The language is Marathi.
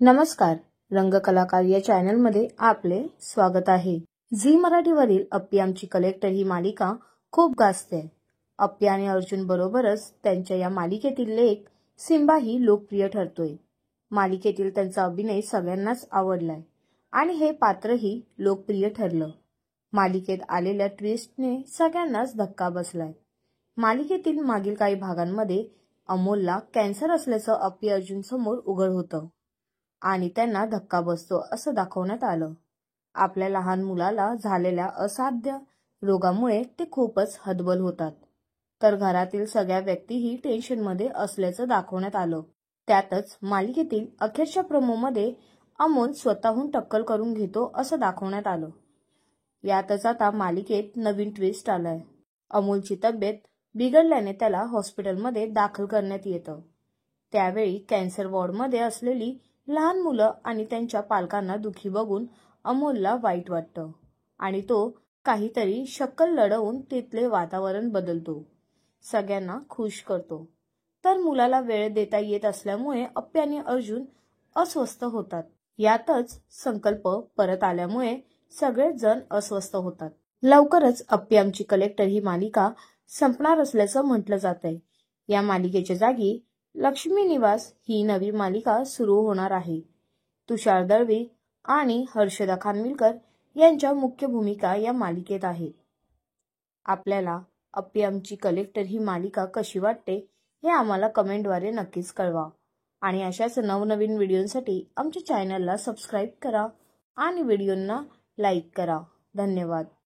नमस्कार, रंगकलाकार या चॅनलमध्ये आपले स्वागत आहे। झी मराठीवरील अप्पी आमची कलेक्टर ही मालिका खूप गाजते। अप्पी आणि अर्जुन बरोबरच त्यांच्या या मालिकेतील लेख सिम्बाही लोकप्रिय ठरतोय। मालिकेतील त्यांचा अभिनय सगळ्यांनाच आवडलाय आणि हे पात्रही लोकप्रिय ठरलं। मालिकेत आलेल्या ट्विस्टने सगळ्यांनाच धक्का बसलाय। मालिकेतील मागील काही भागांमध्ये अमोलला कॅन्सर असल्याचं अप्पी अर्जुन समोर उघड होतं आणि त्यांना धक्का बसतो असं दाखवण्यात आलं। आपल्या लहान मुलाला झालेल्या असाध्य रोगामुळे ते खूपच हतबल होतात, तर घरातील सगळ्या व्यक्तीही टेन्शनमध्ये असल्याचं दाखवण्यात आलं। त्यातच मालिकेतील अखेरच्या प्रोमोमध्ये अमोल स्वतःहून टक्कल करून घेतो असं दाखवण्यात आलं। यातच आता मालिकेत नवीन ट्विस्ट आलाय। अमोलची तब्येत बिघडल्याने त्याला हॉस्पिटलमध्ये दाखल करण्यात येतं। त्यावेळी कॅन्सर वॉर्डमध्ये असलेली लहान मुलं आणि त्यांच्या पालकांना दुखी बघून अमोलला वाईट वाटतं आणि तो काहीतरी शक्कल लढवून तिथले वातावरण बदलतो, सगळ्यांना खुश करतो। तर मुलाला वेळ देता येत असल्यामुळे अप्पी आणि अर्जुन अस्वस्थ होतात। यातच संकल्प परत आल्यामुळे सगळेच जण अस्वस्थ होतात। लवकरच अप्पी आमची कलेक्टर ही मालिका संपणार असल्याचं म्हटलं जातंय। या मालिकेच्या जागी लक्ष्मी निवास ही नवी मालिका सुरू होणार आहे। तुषार दळवी आणि हर्षदा खानविलकर यांच्या मुख्य भूमिका या मालिकेत आहेत। आपल्याला अप्पी आमची कलेक्टर ही मालिका कशी वाटते हे आम्हाला कमेंटद्वारे नक्कीच कळवा आणि अशाच नवनवीन व्हिडिओसाठी आमच्या चॅनलला सबस्क्राईब करा आणि व्हिडिओंना लाईक करा। धन्यवाद।